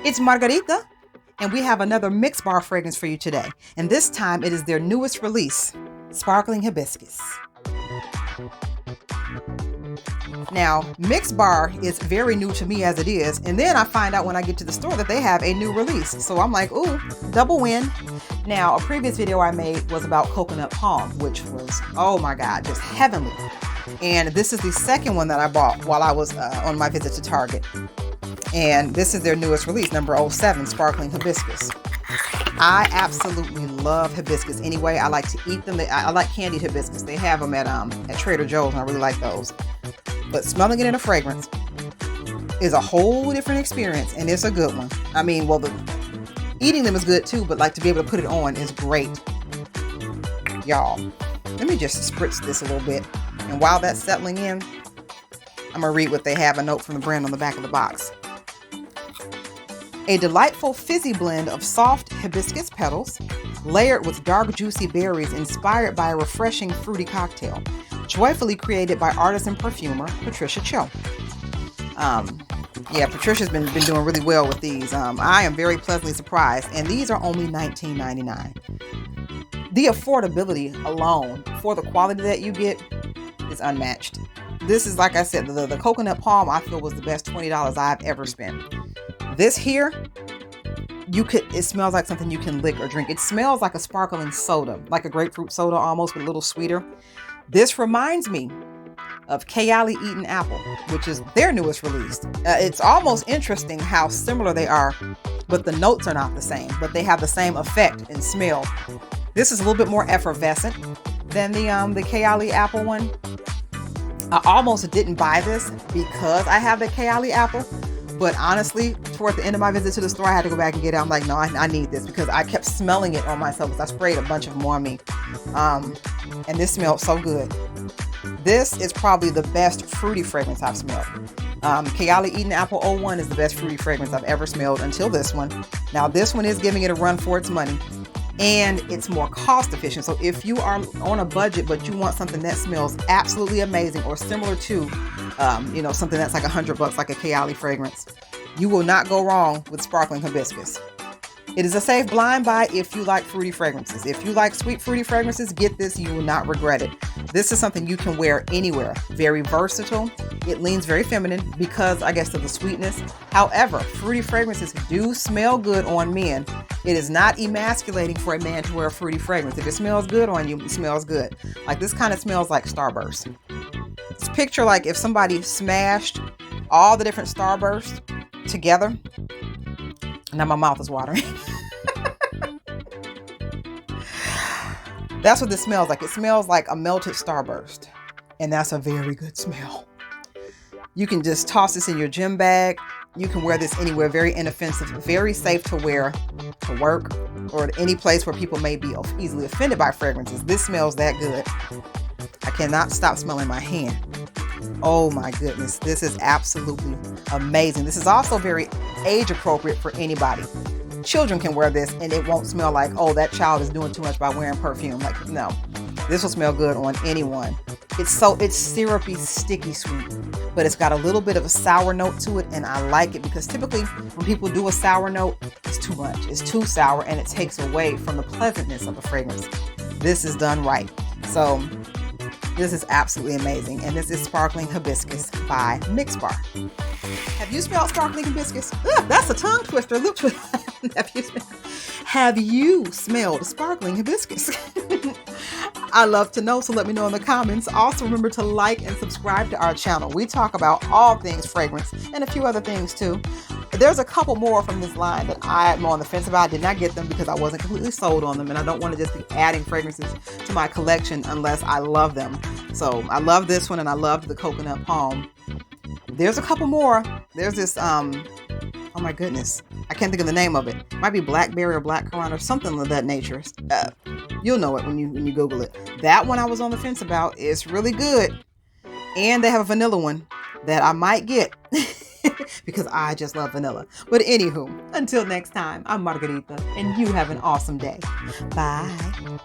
It's Margarita, and we have another MixBar fragrance for you today. And this time it is their newest release, Sparkling Hibiscus. Now, MixBar is very new to me as it is, and then I find out when I get to the store that they have a new release. So I'm like, ooh, double win. Now, a previous video I made was about coconut palm, which was, oh my God, just heavenly. And this is the second one that I bought while I was on my visit to Target. And this is their newest release, number 07, Sparkling Hibiscus. I absolutely love hibiscus anyway. I like to eat them. I like candied hibiscus. They have them at Trader Joe's, and I really like those. But smelling it in a fragrance is a whole different experience, and it's a good one. I mean, well, eating them is good too, but like to be able to put it on is great. Y'all, let me just spritz this a little bit. And while that's settling in, I'm going to read what they have, a note from the brand on the back of the box. A delightful fizzy blend of soft hibiscus petals, layered with dark juicy berries inspired by a refreshing fruity cocktail, joyfully created by artist and perfumer Patricia Cho. Yeah, Patricia's been doing really well with these. I am very pleasantly surprised, and these are only $19.99. The affordability alone for the quality that you get is unmatched. This is, like I said, the coconut palm I feel was the best $20 I've ever spent. This here, it smells like something you can lick or drink. It smells like a sparkling soda, like a grapefruit soda almost, but a little sweeter. This reminds me of Kayali Eaten Apple, which is their newest release. It's almost interesting how similar they are, but the notes are not the same, but they have the same effect and smell. This is a little bit more effervescent than the Kayali Apple one. I almost didn't buy this because I have the Kayali Apple. But honestly, toward the end of my visit to the store, I had to go back and get it. I'm like, no, I need this because I kept smelling it on myself because I sprayed a bunch of them on me. And this smelled so good. This is probably the best fruity fragrance I've smelled. Kayali Eaten Apple 01 is the best fruity fragrance I've ever smelled until this one. Now, this one is giving it a run for its money. And it's more cost efficient. So if you are on a budget, but you want something that smells absolutely amazing or similar to, something that's like $100, like a Kayali fragrance, you will not go wrong with Sparkling Hibiscus. It is a safe blind buy if you like fruity fragrances. If you like sweet fruity fragrances, get this. You will not regret it. This is something you can wear anywhere. Very versatile. It leans very feminine because, I guess, of the sweetness. However, fruity fragrances do smell good on men. It is not emasculating for a man to wear a fruity fragrance. If it smells good on you, it smells good. Like this kind of smells like Starburst. Just picture like if somebody smashed all the different Starbursts together. Now my mouth is watering. That's what this smells like. It smells like a melted Starburst. And that's a very good smell. You can just toss this in your gym bag. You can wear this anywhere. Very inoffensive. Very safe to wear to work or to any place where people may be easily offended by fragrances. This smells that good. I cannot stop smelling my hand. Oh my goodness. This is absolutely amazing. This is also very age appropriate for anybody. Children can wear this and it won't smell like, oh, that child is doing too much by wearing perfume. Like, no, this will smell good on anyone. It's syrupy, sticky sweet, but it's got a little bit of a sour note to it. And I like it because typically when people do a sour note, it's too much. It's too sour and it takes away from the pleasantness of the fragrance. This is done right. So this is absolutely amazing. And this is Sparkling Hibiscus by MixBar. Have you smelled Sparkling Hibiscus? Ugh, that's a tongue twister. Look, have you smelled Sparkling Hibiscus? I love to know, so let me know in the comments. Also, remember to like and subscribe to our channel. We talk about all things fragrance and a few other things too. There's a couple more from this line that I'm on the fence about. I did not get them because I wasn't completely sold on them, and I don't want to just be adding fragrances to my collection unless I love them. So I love this one, and I loved the coconut palm. There's a couple more. There's this, oh my goodness, I can't think of the name of it. It might be blackberry or blackcurrant or something of that nature. You'll know it when you Google it. That one I was on the fence about. It's really good. And they have a vanilla one that I might get because I just love vanilla. But anywho, until next time, I'm Margarita, and you have an awesome day. Bye.